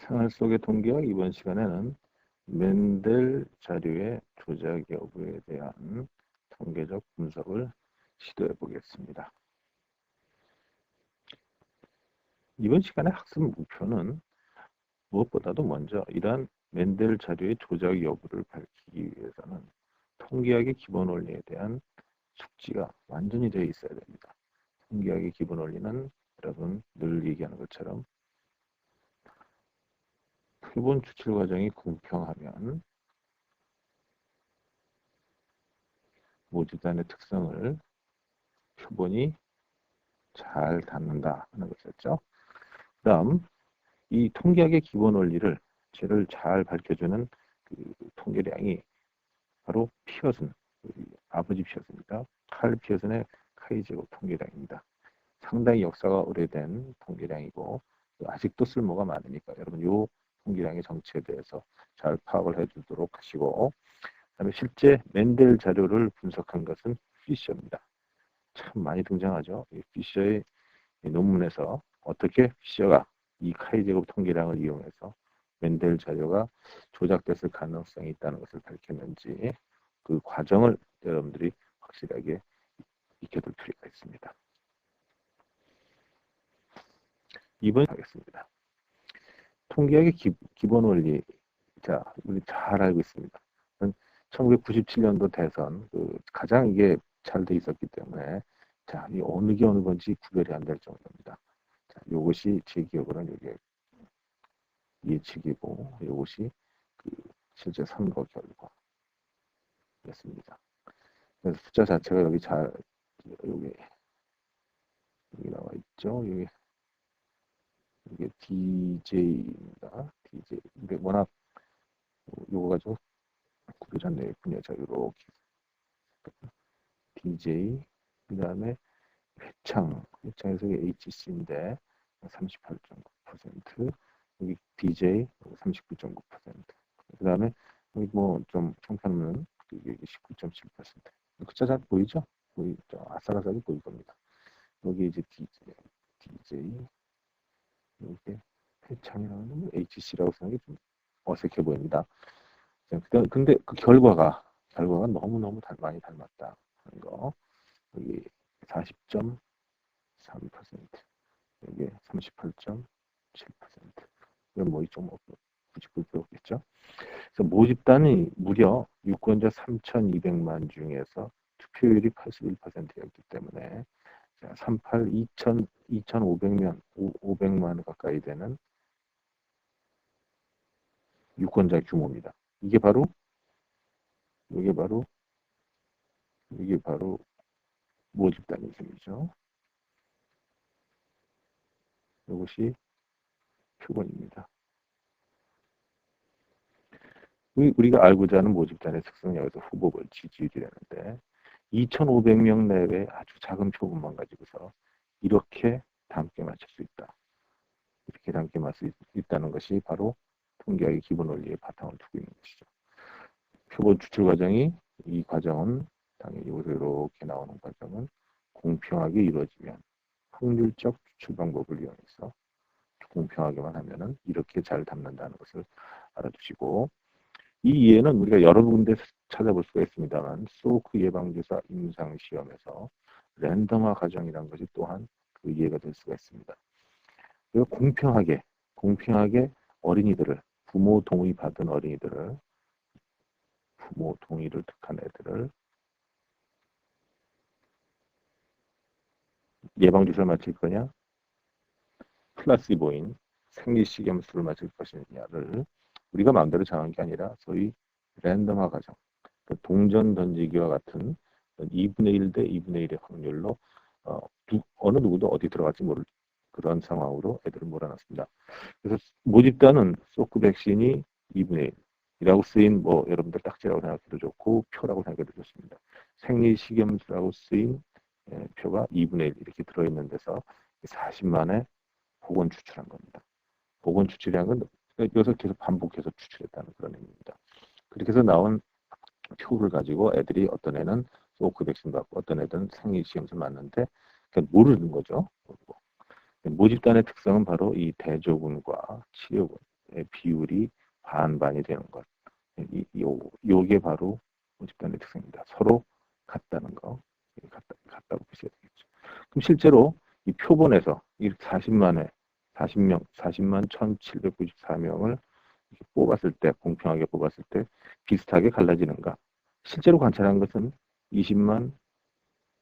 생활 속의 통계학 이번 시간에는 멘델 자료의 조작 여부에 대한 통계적 분석을 시도해 보겠습니다. 이번 시간의 학습 목표는 무엇보다도 먼저 이러한 멘델 자료의 조작 여부를 밝히기 위해서는 통계학의 기본 원리에 대한 숙지가 완전히 되어 있어야 됩니다. 통계학의 기본 원리는 여러분 늘 얘기하는 것처럼 표본 추출 과정이 공평하면 모집단의 특성을 표본이 잘 닿는다 하는 것이었죠. 그 다음 이 통계학의 기본 원리를 죄를 잘 밝혀주는 그 통계량이 바로 피어슨, 아버지 피어슨입니다. 칼 피어슨의 카이제곱 통계량입니다. 상당히 역사가 오래된 통계량이고 아직도 쓸모가 많으니까 여러분 이 통계량의 정체에 대해서 잘 파악을 해두도록 하시고, 그다음에 실제 멘델 자료를 분석한 것은 피셔입니다. 참 많이 등장하죠. 이 피셔의 논문에서 어떻게 피셔가 이 카이제곱 통계량을 이용해서 멘델 자료가 조작됐을 가능성이 있다는 것을 밝혔는지 그 과정을 여러분들이 확실하게 익혀둘 필요가 있습니다. 이번 하겠습니다. 통계학의 기본 원리, 자 우리 잘 알고 있습니다. 1997년도 대선 가장 이게 잘 돼 있었기 때문에 자, 이 어느 게 어느 건지 구별이 안 될 정도입니다. 자, 이것이 제 기억으로는 이게 예측이고 이것이 그 실제 선거 결과였습니다. 그래서 숫자 자체가 여기 여기 나와 있죠. 이게 DJ입니다. DJ. 근데 워낙 요거 가지고 구별이 안 되겠군요. 자, 이렇게 DJ 그 다음에 회창에서 HC인데 38.9%, 여기 DJ 39.9%, 그 다음에 여기 뭐 좀 형편없는 이게 19.7%. 글자 잘 보이죠? 보이죠? 아싸라싸하게 보일 겁니다. 여기 이제 DJ 이렇게 회창이라는 건 HC라고 생각이 좀 어색해 보입니다. 근데 그 결과가 너무너무 많이 닮았다 하는 거. 여기 40.3%, 여기 38.7%. 이건 뭐 좀 굳이 볼 필요 없겠죠. 그래서 모집단이 무려 유권자 3,200만 중에서 투표율이 81%였기 때문에 2,500만 가까이 되는 유권자 규모입니다. 이게 바로 모집단이즘이죠. 이것이 표본입니다. 우리가 알고자 하는 모집단의 특성은 여기서 후보별 지지율이라는데 2,500명 내외의 아주 작은 표본만 가지고서 이렇게 함께 맞출 수 있다. 이렇게 함께 맞출 수 있다는 것이 바로 통계학의 기본 원리에 바탕을 두고 있는 것이죠. 표본 추출 과정이 이 과정은 당연히 이렇게 나오는 과정은 공평하게 이루어지면 확률적 추출 방법을 이용해서 공평하게만 하면은 이렇게 잘 담는다는 것을 알아두시고, 이 이해는 우리가 여러 군데 찾아볼 수가 있습니다만 소크 예방주사 임상시험에서 랜덤화 과정이라는 것이 또한 그 이해가 될 수가 있습니다. 그리고 공평하게 어린이들을 부모 동의 받은 어린이들을 부모 동의를 득한 애들을 예방주사를 맞힐 거냐 플라시보인 생리식염수를 맞을 것이냐를 우리가 마음대로 정한 게 아니라 소위 랜덤화 과정, 동전 던지기와 같은 2분의 1 대 2분의 1의 확률로 어느 누구도 어디 들어갈지 모를 그런 상황으로 애들을 몰아넣습니다. 그래서 모집단은 소크 백신이 2분의 1이라고 쓰인 뭐 여러분들 딱지라고 생각해도 좋고 표라고 생각해도 좋습니다. 생리식염수라고 쓰인 표가 2분의 1 이렇게 들어있는 데서 40만에 복원 추출한 겁니다. 복원 추출한 건 여기서 계속 반복해서 추출했다는 그런 의미입니다. 그렇게 해서 나온 표를 가지고 애들이 어떤 애는 소크 백신 받고 어떤 애들은 생리식염수 맞는데 모르는 거죠. 모집단의 특성은 바로 이 대조군과 치료군, 비율이 반반이 되는 것. 요게 바로 모집단의 특성입니다. 서로 같다는 거. 같다고 보셔야 되겠죠. 그럼 실제로 이 표본에서 이 40만 1,794명을 뽑았을 때, 공평하게 뽑았을 때 비슷하게 갈라지는가? 실제로 관찰한 것은 20만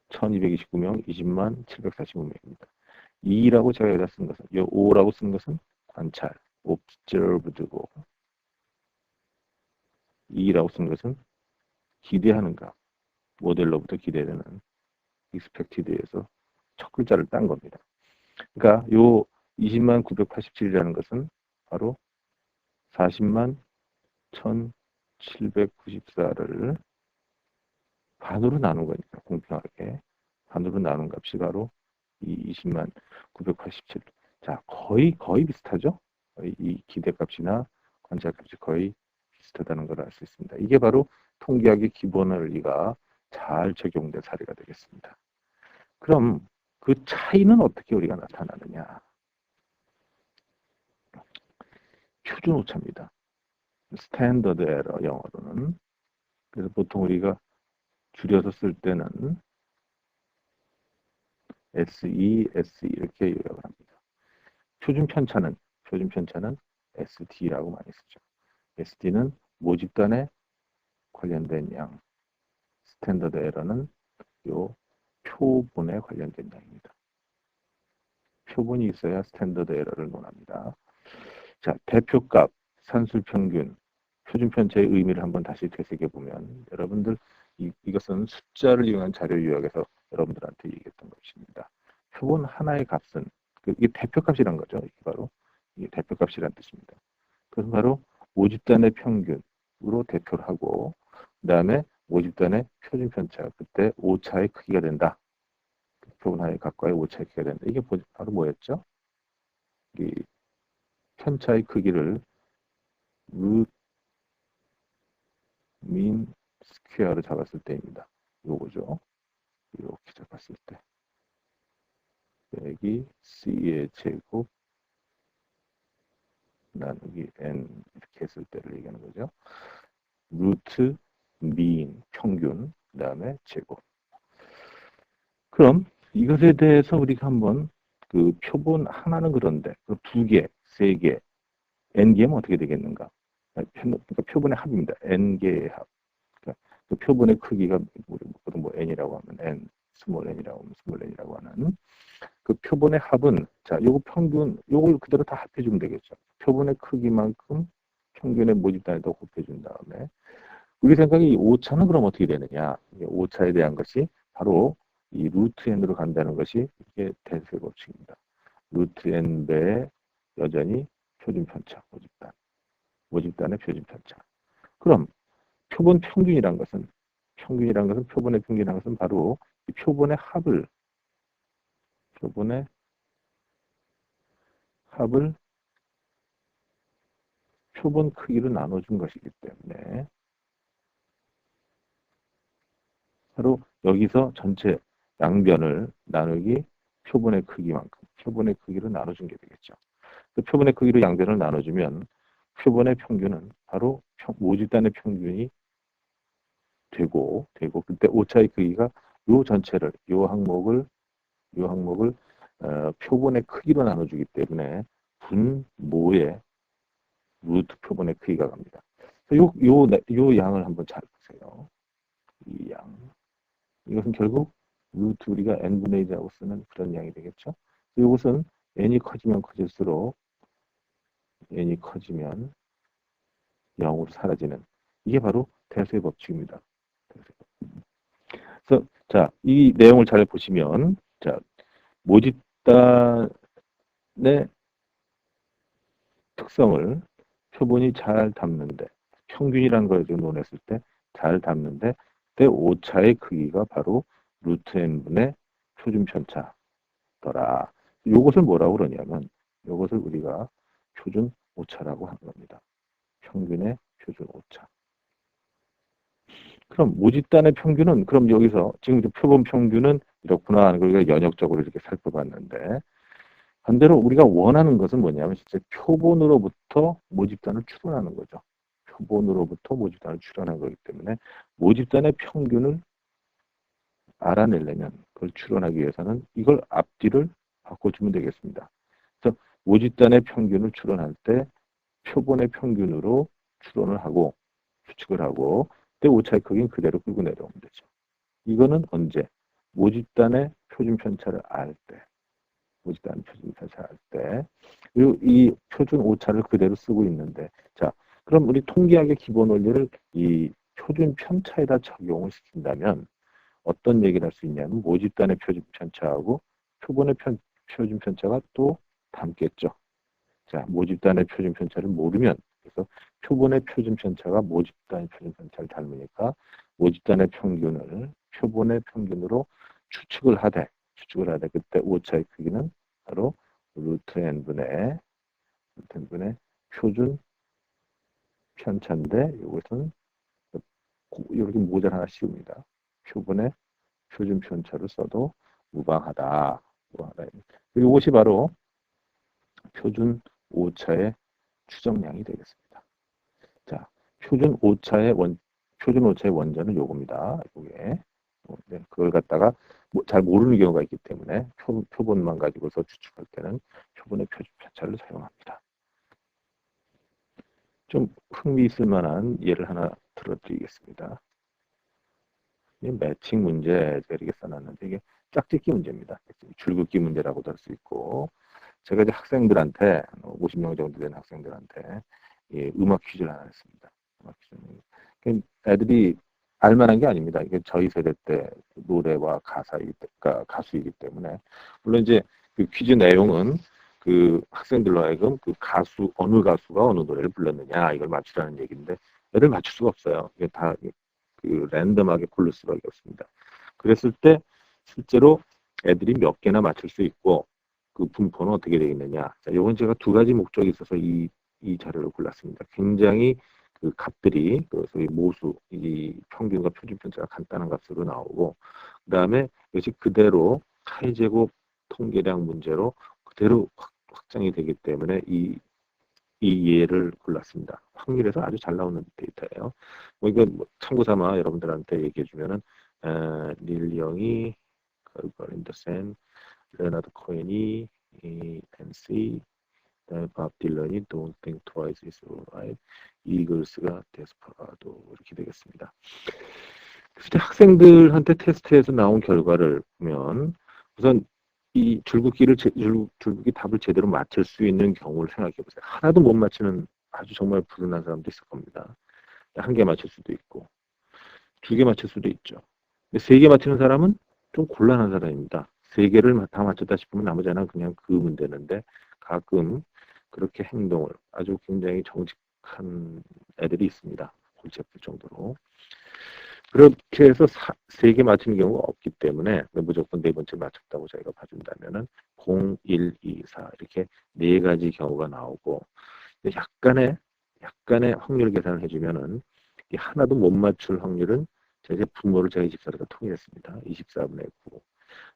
1229명, 20만 745명입니다. 2라고 제가 여기다 쓴 것은, 이 5라고 쓴 것은 관찰, observed고, 2라고 쓴 것은 기대하는가, 모델로부터 기대되는 expected에서 첫 글자를 딴 겁니다. 그러니까 요 20만 987이라는 것은 바로 40만 1794를 반으로 나눈 거니까, 공평하게 반으로 나눈 값이 바로 이 20만 987. 자, 거의 비슷하죠? 이 기대값이나 관찰값이 거의 비슷하다는 걸 알 수 있습니다. 이게 바로 통계학의 기본 원리가 잘 적용된 사례가 되겠습니다. 그럼 그 차이는 어떻게 우리가 나타나느냐? 표준 오차입니다. 스탠더드 에러, 영어로는. 그래서 보통 우리가 줄여서 쓸 때는 SE 이렇게 요약을 합니다. 표준 편차는 SD라고 많이 쓰죠. SD는 모집단에 관련된 양, 스탠더드 에러는 요 표본에 관련된 양입니다. 표본이 있어야 스탠더드 에러를 논합니다. 자, 대표값, 산술평균, 표준편차의 의미를 한번 다시 되새겨보면 여러분들 이것은 숫자를 이용한 자료 요약에서 여러분들한테 얘기했던 것입니다. 표본 하나의 값은 이게 대표값이란 거죠. 이게 바로 이게 대표값이란 뜻입니다. 그것은 바로 모집단의 평균으로 대표를 하고 그 다음에 모집단의 표준편차, 그때 오차의 크기가 된다. 표본 하나의 값과의 오차의 크기가 된다. 이게 바로 뭐였죠? 이 편차의 크기를 루트 민 스퀘어를 잡았을 때입니다. 요거죠. 이렇게 잡았을 때. 빼기 C의 제곱 나누기 N 이렇게 했을 때를 얘기하는 거죠. 루트 민 평균 그 다음에 제곱. 그럼 이것에 대해서 우리가 한번 그 표본 하나는 그런데 두 개, 세 개, N개면 어떻게 되겠는가? 그러니까 표본의 합입니다. N개의 합. 그러니까 그 표본의 크기가 보통 뭐 N이라고 하면 N, 스몰 N이라고 하면 스몰 N이라고 하는 그 표본의 합은 자, 요거 평균, 요걸 그대로 다 합해주면 되겠죠. 표본의 크기만큼 평균의 모집단에다 곱해준 다음에 우리 생각에 이 오차는 그럼 어떻게 되느냐? 오차에 대한 것이 바로 이 루트 n으로 간다는 것이 이게 대세 법칙입니다. 루트 n 배 여전히 표준 편차 모집단의 표준 편차. 그럼 표본 평균이란 것은 표본의 평균이란 것은 바로 이 표본의 합을 표본 크기로 나눠준 것이기 때문에 바로 여기서 전체 양변을 나누기 표본의 크기만큼 표본의 크기로 나눠준 게 되겠죠. 그 표본의 크기로 양변을 나눠주면 표본의 평균은 바로 모집단의 평균이 되고 그때 오차의 크기가 요 전체를 요 항목을 표본의 크기로 나눠주기 때문에 분모의 루트 표본의 크기가 갑니다. 요 양을 한번 잘 보세요. 이 양. 이것은 결국 루트 우리가 n분의 1이라고 쓰는 그런 양이 되겠죠. 이것은 n이 커지면 커질수록 n이 커지면 0으로 사라지는 이게 바로 대수의 법칙입니다. 그래서 자, 이 내용을 잘 보시면 자, 모집단의 특성을 표본이 잘 담는데 평균이라는 걸 논했을 때 잘 담는데 그때 오차의 크기가 바로 루트 n분의 표준 편차더라. 이것을 뭐라고 그러냐면 이것을 우리가 표준 오차라고 하는 겁니다. 평균의 표준 오차. 그럼 모집단의 평균은 그럼 여기서 지금 표본 평균은 이렇구나 하는 걸 우리가 연역적으로 이렇게 살펴봤는데 반대로 우리가 원하는 것은 뭐냐면 진짜 표본으로부터 모집단을 추론하는 거죠. 표본으로부터 모집단을 추론하는 거기 때문에 모집단의 평균을 알아내려면 그걸 추론하기 위해서는 이걸 앞뒤를 바꿔주면 되겠습니다. 그래서 모집단의 평균을 추론할 때 표본의 평균으로 추론을 하고 추측을 하고 그때 오차의 크기는 그대로 끌고 내려오면 되죠. 이거는 언제? 모집단의 표준 편차를 알 때. 모집단 표준 편차를 알 때. 그리고 이 표준 오차를 그대로 쓰고 있는데 자, 그럼 우리 통계학의 기본 원리를 이 표준 편차에다 적용을 시킨다면 어떤 얘기를 할 수 있냐면 모집단의 표준 편차하고 표본의 표준 편차가 또 닮겠죠. 자, 모집단의 표준 편차를 모르면 그래서 표본의 표준 편차가 모집단의 표준 편차를 닮으니까 모집단의 평균을 표본의 평균으로 추측을 하되 그때 오차의 크기는 바로 루트 n분의 표준 편차인데 이것은 이렇게 모자를 하나 씌웁니다. 표본의 표준 편차를 써도 무방하다. 이것이 바로 표준 오차의 추정량이 되겠습니다. 자, 표준 오차의 원전은 요겁니다. 요게. 네, 그걸 갖다가 잘 모르는 경우가 있기 때문에 표본만 가지고서 추측할 때는 표본의 표준 편차를 사용합니다. 좀 흥미있을 만한 예를 하나 들어드리겠습니다. 이 매칭 문제 제가 이렇게 써놨는데 이게 짝짓기 문제입니다. 줄긋기 문제라고도 할 수 있고 제가 이제 학생들한테 50명 정도 되는 학생들한테 음악 퀴즈를 하나 했습니다. 음악 퀴즈. 애들이 알만한 게 아닙니다. 이게 저희 세대 때 노래와 가수이기 때문에 물론 이제 그 퀴즈 내용은 그 학생들로 하여금 그 가수 어느 가수가 어느 노래를 불렀느냐 이걸 맞추라는 얘기인데 애들 맞출 수가 없어요. 이게 다 그 랜덤하게 고를 수밖에 없습니다. 그랬을 때 실제로 애들이 몇 개나 맞출 수 있고 그 분포는 어떻게 되겠느냐. 자, 이건 제가 두 가지 목적이 있어서 이 자료를 골랐습니다. 굉장히 그 값들이 그 소위 모수, 이 평균과 표준 편차가 간단한 값으로 나오고 그 다음에 이것이 그대로 카이제곱 통계량 문제로 그대로 확장이 되기 때문에 이 예를 골랐습니다. 확률에서 아주 잘 나오는 데이터예요. 이건 참고 삼아 여러분들한테 얘기해 주면은 닐 영이 걸린더 샌 레나드 코엔이 펜시 밥 딜런이 Don't Think Twice is Alright 이글스가 데스퍼라도 이렇게 되겠습니다. 그래서 학생들한테 테스트에서 나온 결과를 보면 우선 이 줄긋기 답을 제대로 맞출 수 있는 경우를 생각해 보세요. 하나도 못 맞히는 아주 정말 불운한 사람도 있을 겁니다. 한 개 맞출 수도 있고 두 개 맞출 수도 있죠. 세 개 맞히는 사람은 좀 곤란한 사람입니다. 세 개를 다 맞췄다 싶으면 나머지 하나는 그냥 그으면 되는데 가끔 그렇게 행동을 아주 굉장히 정직한 애들이 있습니다. 골치 아플 정도로. 그렇게 해서 세 개 맞히는 경우가 없기 때문에 무조건 네 번째 맞췄다고 저희가 봐준다면은 0, 1, 2, 4 이렇게 네 가지 경우가 나오고 약간의 확률 계산을 해주면은 하나도 못 맞출 확률은 제가 분모를 제가 24로 통일했습니다. 24분의 9.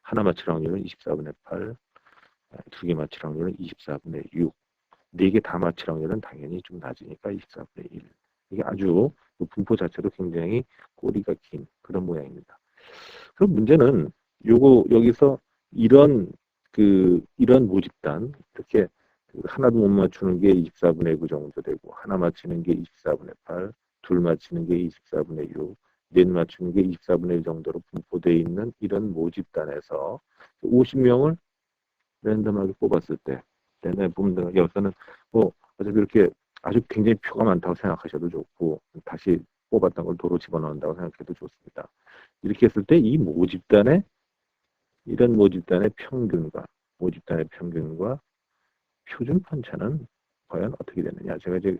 하나 맞출 확률은 24분의 8. 두 개 맞출 확률은 24분의 6. 네 개 다 맞출 확률은 당연히 좀 낮으니까 24분의 1. 이게 아주 분포 자체도 굉장히 꼬리가 긴 그런 모양입니다. 그럼 문제는 여기서 이런 모집단 이렇게 하나도 못 맞추는 게 24분의 9 정도 되고 하나 맞추는 게 24분의 8, 둘 맞추는 게 24분의 6, 넷 맞추는 게 24분의 1 정도로 분포되어 있는 이런 모집단에서 50명을 랜덤하게 뽑았을 때 내내 보면 여기서는 어차피 이렇게 아주 굉장히 표가 많다고 생각하셔도 좋고 다시 뽑았던 걸 도로 집어넣는다고 생각해도 좋습니다. 이렇게 했을 때 이런 모집단의 평균과 표준 편차는 과연 어떻게 되느냐. 제가 이제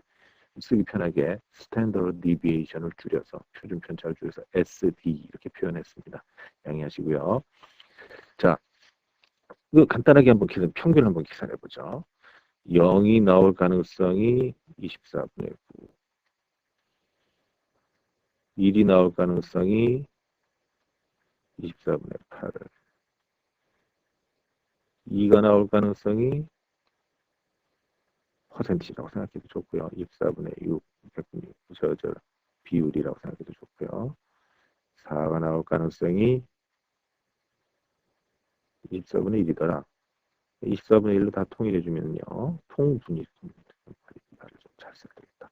쓰기 편하게 스탠더드 디비에이션을 줄여서 표준 편차를 줄여서 SD 이렇게 표현했습니다. 양해하시고요. 자, 간단하게 평균 한번 계산해 보죠. 0이 나올 가능성이 24분의 9. 1이 나올 가능성이 24분의 8. 2가 나올 가능성이 퍼센티라고 생각해도 좋고요. 24분의 6, 100분의 6, 저 비율이라고 생각해도 좋고요. 4가 나올 가능성이 24분의 1이더라. 24분의 1로 다 통일해주면요. 통분위 말을 좀 잘 써야 되겠다.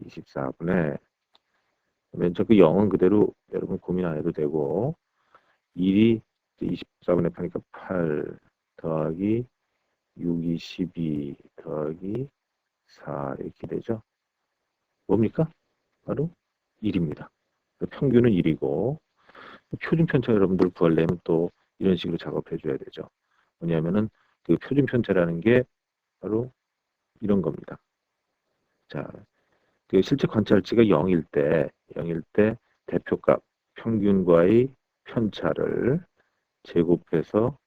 24분의 맨 처음 그 0은 그대로 여러분 고민 안 해도 되고 1이 24분의 8이니까 8 더하기 6이 12 더하기 4 이렇게 되죠. 뭡니까? 바로 1입니다. 평균은 1이고 표준 편차 여러분들 구하려면 또 이런 식으로 작업해 줘야 되죠. 뭐냐면은 그 표준 편차라는 게 바로 이런 겁니다. 자, 그 실제 관찰치가 0일 때 대표값 평균과의 편차를 제곱해서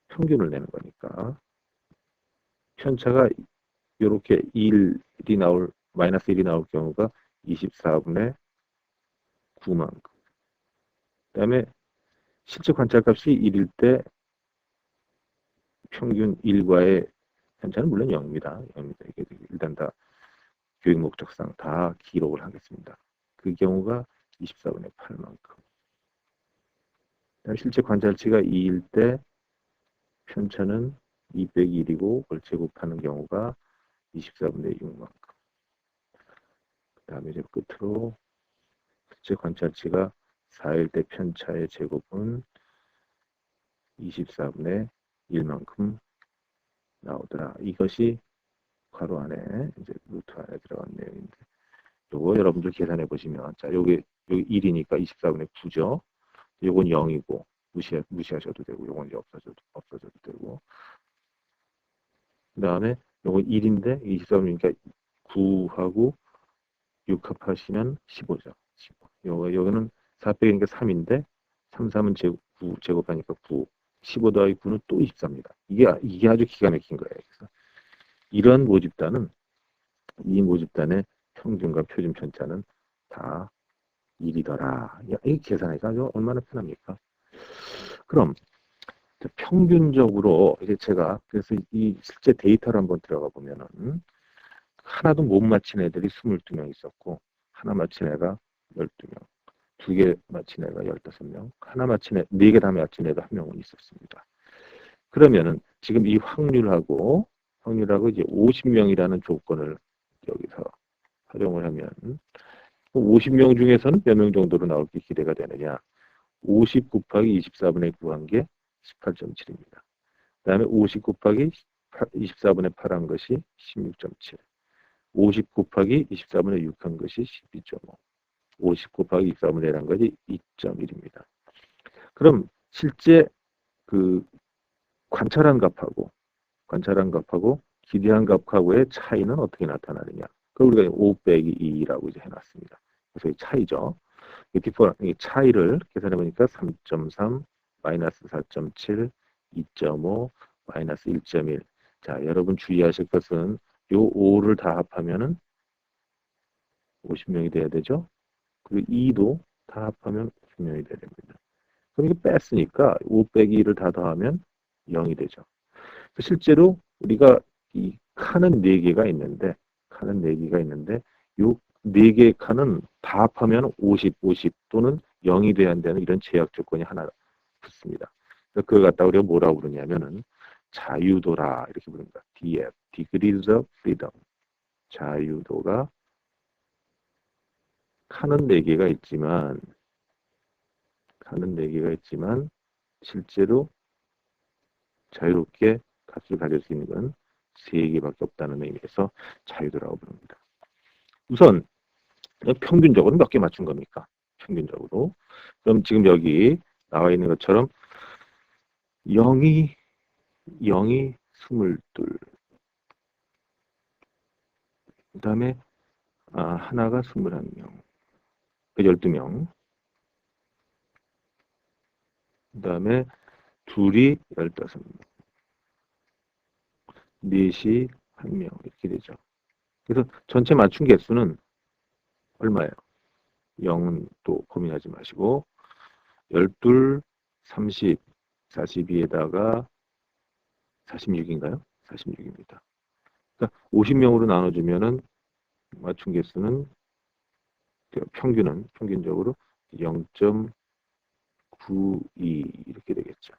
평균을 내는 거니까 편차가 이렇게 1이 나올 마이너스 1이 나올 경우가 24분의 9만큼. 그다음에 실제 관찰값이 1일 때 평균 1과의 편차는 물론 0입니다. 0입니다. 이게 일단 다 교육 목적상 다 기록을 하겠습니다. 그 경우가 24분의 8만큼. 실제 관찰치가 2일 때 편차는 2 빼기 1이고 그걸 제곱하는 경우가 24분의 6만큼. 그 다음에 이제 끝으로 실제 관찰치가 4일 때 편차의 제곱은 24분의 1만큼 나오더라. 이것이 괄호 안에 이제 루트 안에 들어간 내용인데 요거 여러분들 계산해 보시면 자 여기 1이니까 24분의 9죠. 요건 0이고 무시하셔도 되고 요건 이제 없어져도 되고 그 다음에 요건 1인데 24분이니까 9하고 6 합하시면 15죠. 15. 요거는 4 빼기니까 3인데 3, 3은 9 제곱하니까 9 15 더하기 9는 또 24입니다. 이게 아주 기가 막힌 거예요. 그래서 이런 모집단은 이 모집단의 평균과 표준 편차는 다 1이더라. 이 계산하기가 아주 얼마나 편합니까? 그럼 평균적으로 이제 제가 그래서 이 실제 데이터를 한번 들어가 보면은 하나도 못 맞힌 애들이 22명 있었고 하나 맞힌 애가 12명, 2개 맞힌 애가 15명, 하나 맞힌 애, 4개 다 맞힌 애가 1명은 있었습니다. 그러면은 지금 이 확률하고 이제 50명이라는 조건을 여기서 활용을 하면 50명 중에서는 몇 명 정도로 나올 게 기대가 되느냐? 50 곱하기 24분의 9 한 게 18.7입니다. 그 다음에 50 곱하기 24분의 8 한 것이 16.7. 50 곱하기 24분의 6 한 것이 12.5. 50 곱하기 24분의 1 한 것이 2.1입니다. 그럼 실제 그 관찰한 값하고 기대한 값하고의 차이는 어떻게 나타나느냐? 그걸 우리가 5 빼기 2라고 이제 해놨습니다. 그래서 이 차이죠. 이 차이를 계산해 보니까 3.3, 마이너스 4.7, 2.5, 마이너스 1.1. 자, 여러분 주의하실 것은 요 5를 다 합하면은 50명이 돼야 되죠. 그리고 2도 다 합하면 50명이 돼야 됩니다. 그럼 이거 뺐으니까 5 빼기 2를 다 더하면 0이 되죠. 실제로 우리가 이 칸은 4개가 있는데 요 4개의 칸은 다 합하면 50, 50 또는 0이 돼야 한다는 이런 제약 조건이 하나 붙습니다. 그걸 갖다 우리가 뭐라고 부르냐면은 자유도라 이렇게 부릅니다. DF, Degrees of Freedom. 자유도가 칸은 4개가 있지만 실제로 자유롭게 값을 가질 수 있는 건 3개밖에 없다는 의미에서 자유도라고 부릅니다. 우선 평균적으로 몇 개 맞춘 겁니까? 평균적으로. 그럼 지금 여기 나와 있는 것처럼 0이 22, 그 다음에 하나가 21명, 12명, 그 다음에 둘이 15명, 넷이 1명 이렇게 되죠. 그래서 전체 맞춘 개수는 얼마예요? 0은 또 고민하지 마시고 12, 30, 42에다가 46인가요? 46입니다. 그러니까 50명으로 나눠주면은 맞춤 개수는 평균적으로 0.92 이렇게 되겠죠.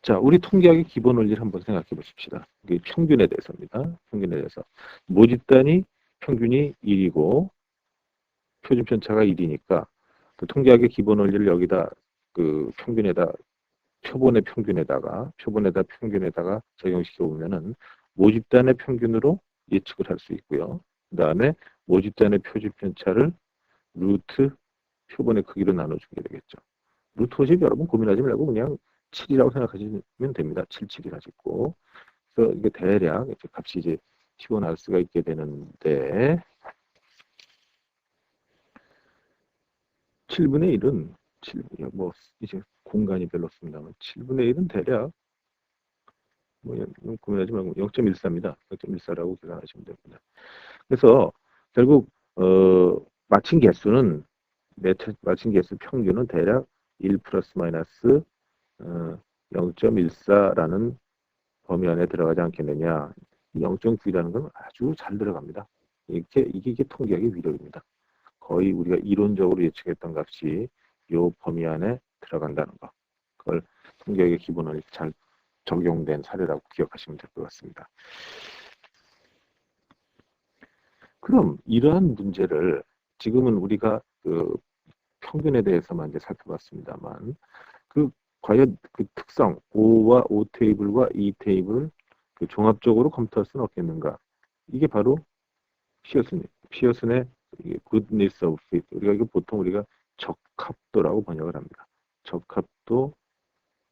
자, 우리 통계학의 기본 원리를 한번 생각해 보십시다. 이게 평균에 대해서입니다. 평균에 대해서. 모집단이 평균이 1이고 표준 편차가 1이니까 그 통계학의 기본 원리를 여기다 그 표본의 평균에다가 적용시켜 보면은 모집단의 평균으로 예측을 할 수 있고요. 그 다음에 모집단의 표준 편차를 루트 표본의 크기로 나눠주게 되겠죠. 루트 50 여러분 고민하지 말고 그냥 7이라고 생각하시면 됩니다. 77이라 짓고. 그래서 이게 대략 이제 값이 이제 튀어나올 수가 있게 되는데 7분의 1은 뭐 이제 공간이 별로 없습니다만 7분의 1은 대략 뭐 고민하지 말고 0.14입니다. 0.14라고 계산하시면 됩니다. 그래서 결국 맞힌 개수는 맞힌 개수 평균은 대략 1 플러스 마이너스 0.14라는 범위 안에 들어가지 않겠느냐. 0.9이라는 건 아주 잘 들어갑니다. 이게 통계학의 위력입니다. 거의 우리가 이론적으로 예측했던 값이 이 범위 안에 들어간다는 거. 그걸 통계학의 기본을 잘 적용된 사례라고 기억하시면 될 것 같습니다. 그럼 이러한 문제를 지금은 우리가 그 평균에 대해서만 이제 살펴봤습니다만 과연 그 특성 O와 O 테이블과 E 테이블을 그 종합적으로 검토할 수는 없겠는가? 이게 바로 피어슨의 goodness of fit. 이거 보통 우리가 적합도라고 번역을 합니다. 적합도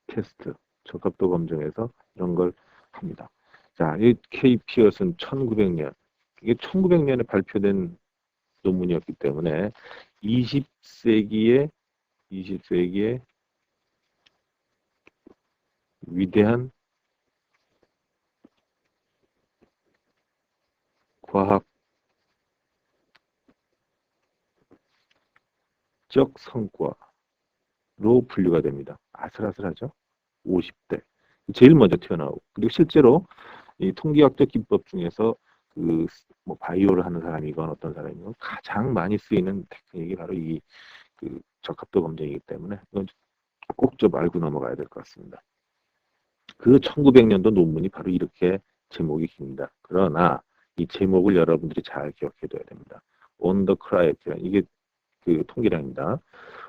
테스트, 적합도 검증에서 이런 걸 합니다. 자, 이 K 피어슨 1900년 이게 1900년에 발표된 논문이었기 때문에 20세기의 위대한 과학적 성과로 분류가 됩니다. 아슬아슬하죠? 50대. 제일 먼저 튀어나오고. 그리고 실제로 이 통계학적 기법 중에서 뭐 바이오를 하는 사람이건 어떤 사람이건 가장 많이 쓰이는 테크닉이 바로 그 적합도 검증이기 때문에 이건 꼭 좀 알고 넘어가야 될 것 같습니다. 그 1900년도 논문이 바로 이렇게 제목이 깁니다. 그러나 이 제목을 여러분들이 잘 기억해둬야 됩니다. On the criteria. 이게 그 통계량입니다.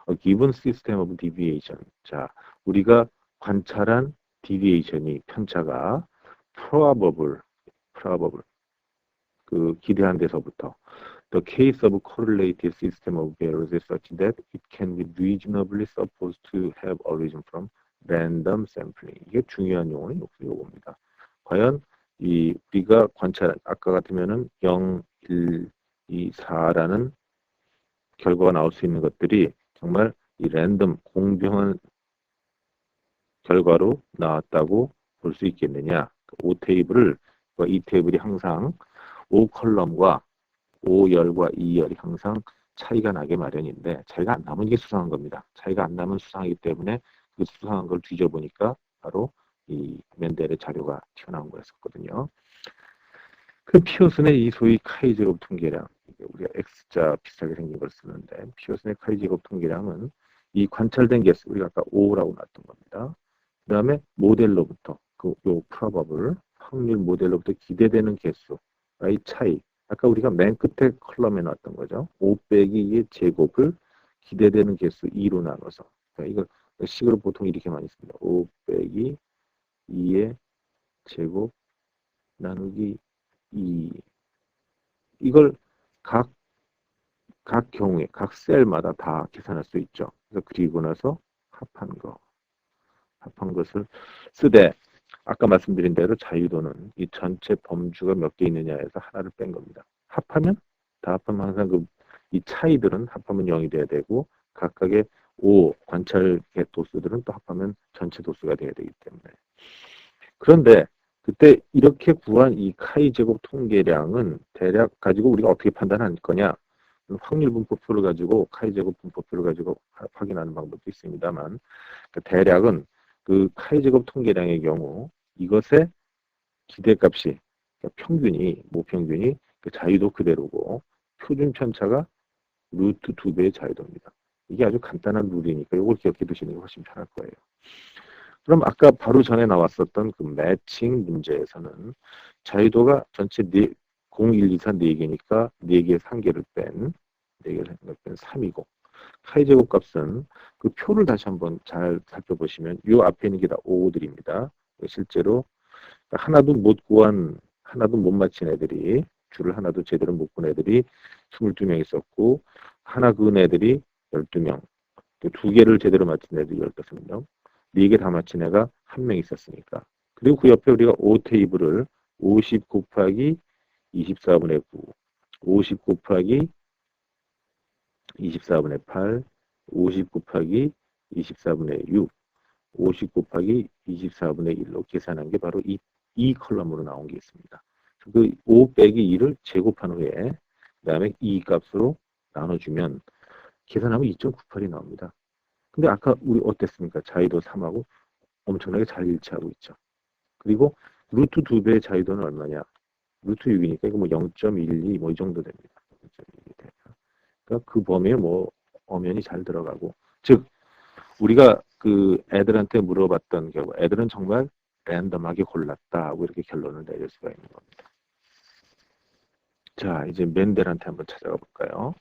A given system of deviation. 자, 우리가 관찰한 deviation이 편차가 probable 그 기대한 데서부터 the case of correlated system of variables is such that it can be reasonably supposed to have origin from random sampling. 이게 중요한 용어는 요겁니다. 과연 우리가 관찰 아까 같으면은 0, 1, 2, 4라는 결과가 나올 수 있는 것들이 정말 이 랜덤 공평한 결과로 나왔다고 볼 수 있겠느냐. O 테이블을 이 테이블이 항상 O 컬럼과 O 열과 E 열이 항상 차이가 나게 마련인데 차이가 안 나면 이게 수상한 겁니다. 차이가 안 나면 수상하기 때문에 그 수상한 걸 뒤져보니까 바로 이 멘델의 자료가 튀어나온 거였었거든요. 그 피어슨의 이 소위 카이 제곱 통계량, 우리가 X자 비슷하게 생긴 걸 쓰는데 피어슨의 카이 제곱 통계량은 이 관찰된 개수, 우리가 아까 O라고 놨던 겁니다. 그 다음에 모델로부터 요 프로버블 확률 모델로부터 기대되는 개수의 차이. 아까 우리가 맨 끝에 컬럼에 놨던 거죠. 5 빼기 2의 제곱을 기대되는 개수 2로 나눠서. 그러니까 이거 식으로 보통 이렇게 많이 씁니다. 5 빼기 2의 제곱 나누기 2. 이걸 각 경우에, 각 셀마다 다 계산할 수 있죠. 그래서 그리고 나서 합한 것을 쓰되, 아까 말씀드린 대로 자유도는 이 전체 범주가 몇 개 있느냐에서 하나를 뺀 겁니다. 다 합하면 항상 이 차이들은 합하면 0이 돼야 되고, 각각의 관찰 도수들은 또 합하면 전체 도수가 돼야 되기 때문에. 그런데 그때 이렇게 구한 이 카이 제곱 통계량은 대략 가지고 우리가 어떻게 판단할 거냐? 확률 분포표를 가지고 카이 제곱 분포표를 가지고 확인하는 방법도 있습니다만, 대략은 그 카이 제곱 통계량의 경우 이것의 기대값이, 그러니까 평균이, 모평균이 그 자유도 그대로고 표준 편차가 루트 2배의 자유도입니다. 이게 아주 간단한 룰이니까 이걸 기억해 두시는 게 훨씬 편할 거예요. 그럼 아까 바로 전에 나왔었던 그 매칭 문제에서는 자유도가 전체 0, 1, 2, 4 4개니까 4개 상계를 뺀 4개를 상계를 뺀 3이고 카이제곱 값은 그 표를 다시 한번 잘 살펴보시면 이 앞에 있는 게 다 5들입니다. 실제로 하나도 못 구한, 하나도 못 맞힌 애들이, 줄을 하나도 제대로 못 군 애들이 22명 있었고 하나 그은 애들이 12명, 또 2개를 제대로 맞힌 애들이 15명, 4개 다 맞힌 애가 1명 있었으니까. 그리고 그 옆에 우리가 5테이블을 50 곱하기 24분의 9, 50 곱하기 24분의 8, 50 곱하기 24분의 6, 50 곱하기 24분의 1로 계산한 게 바로 이 컬럼으로 나온 게 있습니다. 그 5 빼기 2를 제곱한 후에 그 다음에 이 값으로 나눠주면 계산하면 2.98이 나옵니다. 근데 아까 우리 어땠습니까? 자유도 3하고 엄청나게 잘 일치하고 있죠. 그리고 루트 2배의 자유도는 얼마냐? 루트 6이니까 이거 뭐 0.12 뭐 이 정도 됩니다. 0.12 돼요. 그러니까 그 범위에 뭐 엄연히 잘 들어가고, 즉 우리가 그 애들한테 물어봤던 결과 애들은 정말 랜덤하게 골랐다 하고 이렇게 결론을 내릴 수가 있는 겁니다. 자, 이제 맨델한테 한번 찾아가 볼까요?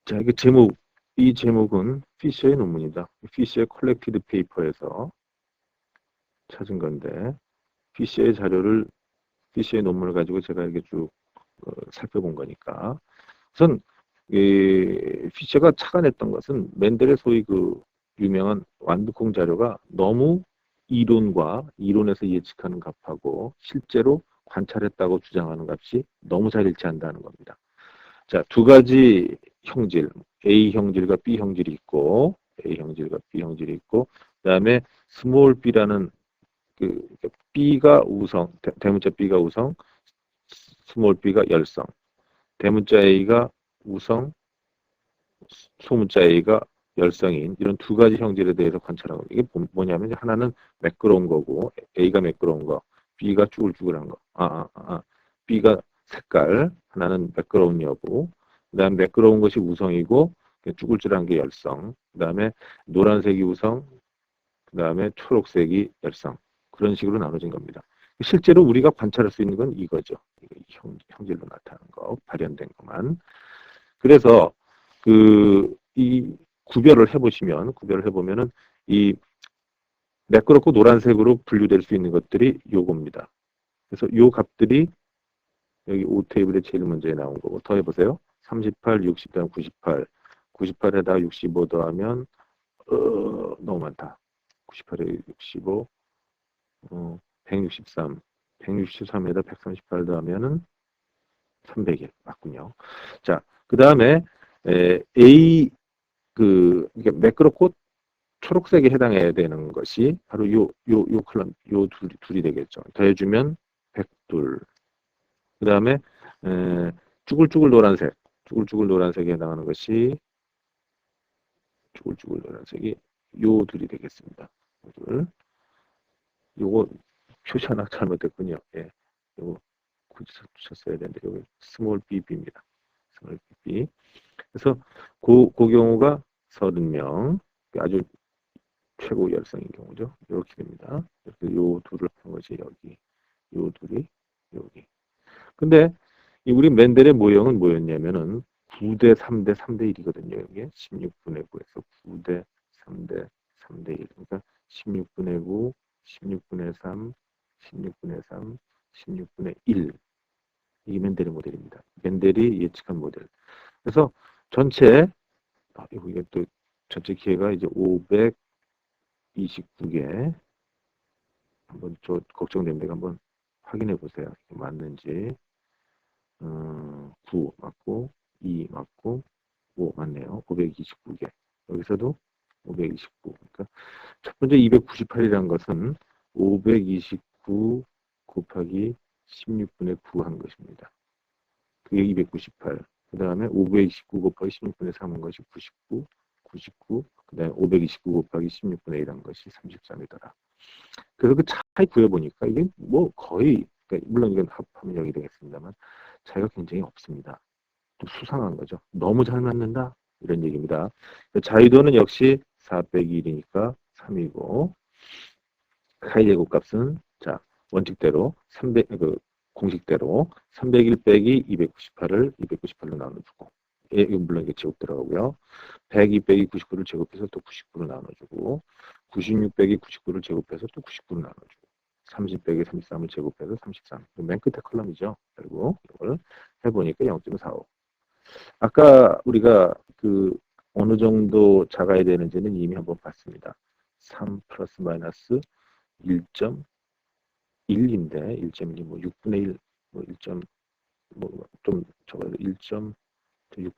자, 이게 제목, 이 제목은 피셔의 논문이다. 피셔의 컬렉티드 페이퍼에서 찾은 건데, 피셔의 자료를, 피셔의 논문을 가지고 제가 이렇게 쭉 살펴본 거니까. 우선 피셔가 착안했던 것은 맨델의 소위 그 유명한 완두콩 자료가 너무 이론에서 예측하는 값하고 실제로 관찰했다고 주장하는 값이 너무 잘 일치한다는 겁니다. 자, 두 가지 형질, A 형질과 B 형질이 있고, A 형질과 B 형질이 있고, 그다음에 스몰 b라는 그 B가 우성, 대문자 B가 우성, 스몰 b가 열성, 대문자 A가 우성, 소문자 A가 열성인 이런 두 가지 형질에 대해서 관찰하고, 이게 뭐냐면 하나는 매끄러운 거고 A가 매끄러운 거, B가 쭈글쭈글한 거. B가 색깔, 하나는 매끄러운 여부. 그다음 매끄러운 것이 우성이고 쭈글쭈글한 게 열성. 그다음에 노란색이 우성, 그다음에 초록색이 열성. 그런 식으로 나눠진 겁니다. 실제로 우리가 관찰할 수 있는 건 이거죠. 형질로 나타나는 거, 발현된 것만. 그래서 이 구별을 해보면은 이 매끄럽고 노란색으로 분류될 수 있는 것들이 요겁니다. 그래서 요 값들이 여기 5테이블에 제일 먼저에 나온 거고, 더 해보세요. 38, 60, 98. 98에다 65 더하면 너무 많다. 98에 65, 163. 163에다 138 더하면은 300일 맞군요. 자, 그 다음에 A 이게 매끄럽고 초록색에 해당해야 되는 것이 바로 요 컬럼, 요 둘이 되겠죠. 더해주면 102. 그 다음에 쭈글쭈글 노란색에 해당하는 것이 쭈글쭈글 노란색이 요 둘이 되겠습니다. 요거 표시 하나 잘못됐군요. 예, 요거 굳이 쳤어야 되는데 요거 스몰 bb입니다. 스몰 bb. 그래서 그 경우가 30명, 아주 최고 열성인 경우죠. 이렇게 됩니다. 이렇게 요 둘을 한 것이 여기, 요 둘이 여기. 근데 우리 맨델의 모형은 뭐였냐면은 9대 3대 3대 1이거든요. 이게 16분의 9에서 9대 3대 3대 1. 그러니까 16분의 9, 16분의 3, 16분의 3, 16분의 1. 이게 맨델의 모델입니다. 맨델이 예측한 모델. 그래서 전체 이게 또 전체 기회가 이제 529개. 한번 저 걱정되는데 한번 확인해 보세요. 맞는지. 9 맞고 2 맞고 5 맞네요. 529개. 여기서도 529. 그러니까 첫 번째 298이라는 것은 529 곱하기 16분의 9 한 것입니다. 그게 298. 그 다음에 529 곱하기 16분의 3 한 것이 99, 99. 그 다음에 529 곱하기 16분의 1 한 것이 33이더라. 그래서 그 차이 구해보니까 이게 뭐 거의, 그러니까 물론 이건 합하면 0이 되겠습니다만, 차이가 굉장히 없습니다. 좀 수상한 거죠. 너무 잘 맞는다? 이런 얘기입니다. 자유도는 역시 4 빼기 1이니까 3이고, 카이 제곱값은, 자, 원칙대로, 공식대로, 301 빼기 298을 298로 나눠주고, 이거 물론 이게 제곱 들어가고요. 102 빼기 99를 제곱해서 또 99로 나눠주고, 96 빼기 99를 제곱해서 또 99로 나눠주고, 30 빼기 33을 제곱해서 33. 맨 끝에 컬럼이죠. 그리고 이걸 해보니까 0.45. 아까 우리가 그 어느 정도 작아야 되는지는 이미 한번 봤습니다. 3 플러스 마이너스 1.1인데 1.1이 뭐 6분의 1, 뭐 1. 뭐좀 적어도 1.6분의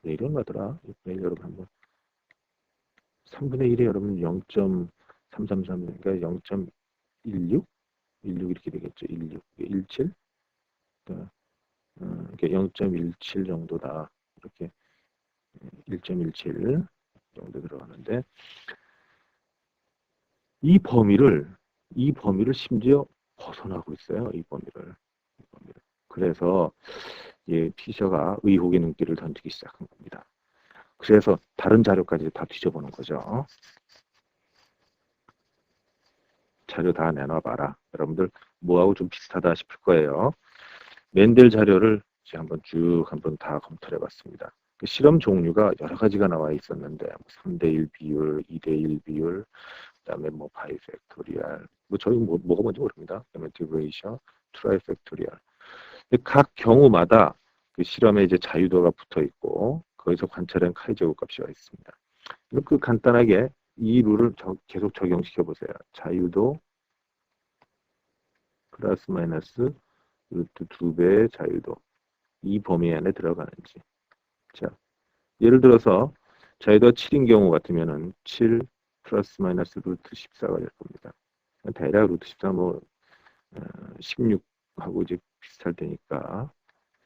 1이 얼마더라? 6분의 1 여러분 한번 3분의 1에 여러분 0.333 그러니까 0.16? 16 이렇게 되겠죠. 16, 17? 그러니까 0.17 정도다. 이렇게 1.17 정도 들어가는데 이 범위를 심지어 벗어나고 있어요. 이 범위를. 그래서 피셔가 의혹의 눈길을 던지기 시작한 겁니다. 그래서 다른 자료까지 다 뒤져보는 거죠. 자료 다 내놔봐라. 여러분들 뭐하고 좀 비슷하다 싶을 거예요. 멘델 자료를 한번 다 검토를 해봤습니다. 그 실험 종류가 여러 가지가 나와 있었는데 3대1 비율, 2대1 비율, 그다음에 뭐 바이팩토리얼, 뭐 저희 뭐가 뭔지 모릅니다. 그다음에 디브레이션, 트라이팩토리얼. 각 경우마다 그 실험에 이제 자유도가 붙어 있고 거기서 관찰한 카이 제곱값이 와 있습니다. 그 간단하게 이 룰을 계속 적용시켜 보세요. 자유도 플러스 마이너스 루트 2배의 자유도 이 범위 안에 들어가는지. 자, 예를 들어서 자유도가 7인 경우 같으면은 7 플러스 마이너스 루트 14가 될 겁니다. 대략 루트 14 뭐 16하고 이제 비슷할 테니까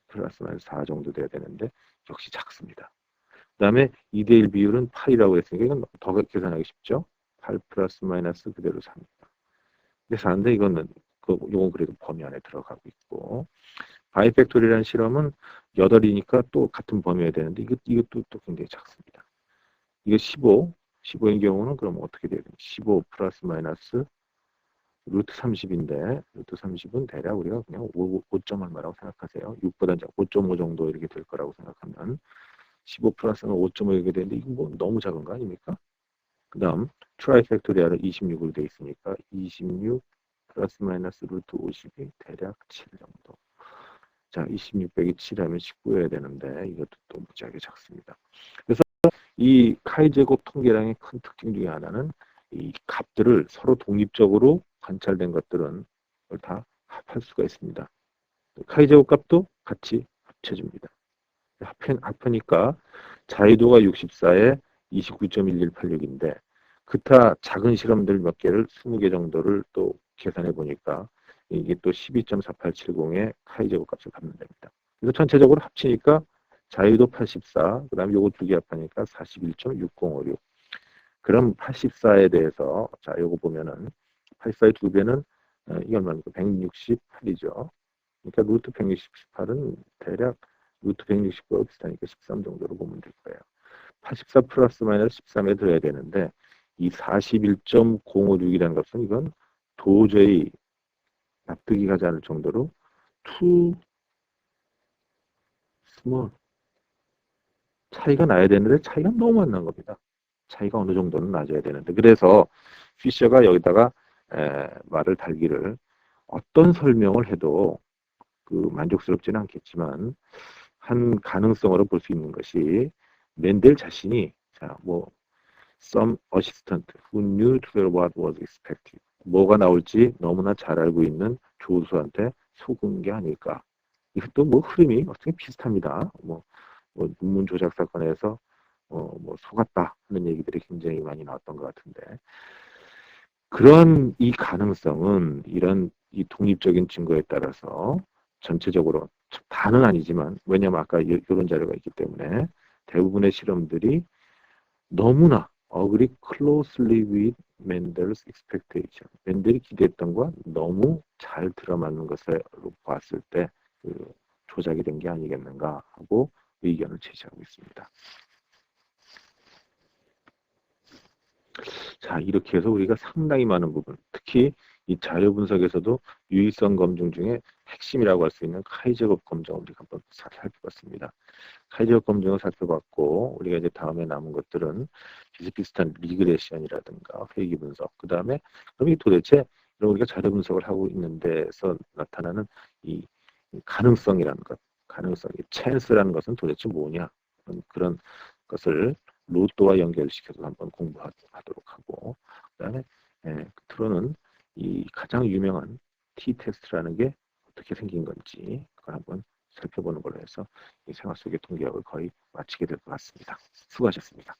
플러스 마이너스 4 정도 돼야 되는데 역시 작습니다. 그 다음에 2대1 비율은 8이라고 했으니까 이건 더 계산하기 쉽죠. 8 플러스 마이너스 그대로 4입니다. 근데 4인데 이거는 요건 그래도 범위 안에 들어가고 있고 바이팩토리라는 실험은 8이니까 또 같은 범위여야 되는데 이것도 또 굉장히 작습니다. 이거 15인 경우는 그럼 어떻게 돼야 되나? 15 플러스 마이너스 루트 30인데 루트 30은 대략 우리가 그냥 5점 얼마라고 생각하세요. 6보다 5.5 정도 이렇게 될 거라고 생각하면 15 플러스는 5.5 이렇게 되는데 이거 뭐 너무 작은 거 아닙니까? 그 다음 트라이팩토리얼은 26으로 되어 있으니까 26 플러스 마이너스 루트 50이 대략 7 정도. 자, 26 빼기 7하면 19여야 되는데 이것도 또 무지하게 작습니다. 그래서 이 카이 제곱 통계량의 큰 특징 중에 하나는 이 값들을 서로 독립적으로 관찰된 것들은 다 합할 수가 있습니다. 카이 제곱 값도 같이 합쳐집니다. 합하니까 자유도가 64에 29.1186인데 그타 작은 실험들 몇 개를 20개 정도를 또 계산해 보니까 이게 또 12.4870의 카이 제곱값을 갖는 됩니다. 그래서 전체적으로 합치니까 자유도 84, 그 다음에 요거 두 개 합하니까 41.6056. 그럼 84에 대해서 자 요거 보면은 84의 두 배는 이게 얼마입니까? 168이죠. 그러니까 루트 168은 대략 루트 169와 비슷하니까 13 정도로 보면 될 거예요. 84 플러스 마이너스 13에 들어야 되는데 이 41.056이라는 것은 이건 도저히 납득이 가지 않을 정도로 too small 차이가 나야 되는데 차이가 너무 안 난 겁니다. 차이가 어느 정도는 나줘야 되는데 그래서 피셔가 여기다가 말을 달기를 어떤 설명을 해도 그 만족스럽지는 않겠지만 한 가능성으로 볼 수 있는 것이 멘델 자신이 자뭐 some assistant who knew what was expected 뭐가 나올지 너무나 잘 알고 있는 교수한테 속은 게 아닐까. 이것도 뭐 흐름이 어떻게 비슷합니다. 뭐 논문 조작 사건에서 뭐 속았다 하는 얘기들이 굉장히 많이 나왔던 것 같은데 그런 이 가능성은 이런 이 독립적인 증거에 따라서 전체적으로 다는 아니지만 왜냐면 아까 이런 자료가 있기 때문에 대부분의 실험들이 너무나 agree closely with Mendel's expectation. 맨델이 기대했던 것 너무 잘 들어맞는 것으로 봤을 때 조작이 된 게 아니겠는가 하고 의견을 제시하고 있습니다. 자, 이렇게 해서 우리가 상당히 많은 부분, 특히 이 자료 분석에서도 유의성 검증 중에 핵심이라고 할 수 있는 카이제곱 검증을 우리가 한번 살펴봤습니다. 카이제곱 검증을 살펴봤고, 우리가 이제 다음에 남은 것들은 비슷비슷한 리그레션이라든가 회귀 분석, 그 다음에 그럼 이 도대체 우리가 자료 분석을 하고 있는 데서 나타나는 이 가능성이라는 것, 가능성, 찬스라는 것은 도대체 뭐냐, 그런 것을 로또와 연결시켜서 한번 공부하도록 하고, 그 다음에 끝으로는 이 가장 유명한 T-테스트라는 게 어떻게 생긴 건지 그걸 한번 살펴보는 걸로 해서 이 생활 속의 통계학을 거의 마치게 될 것 같습니다. 수고하셨습니다.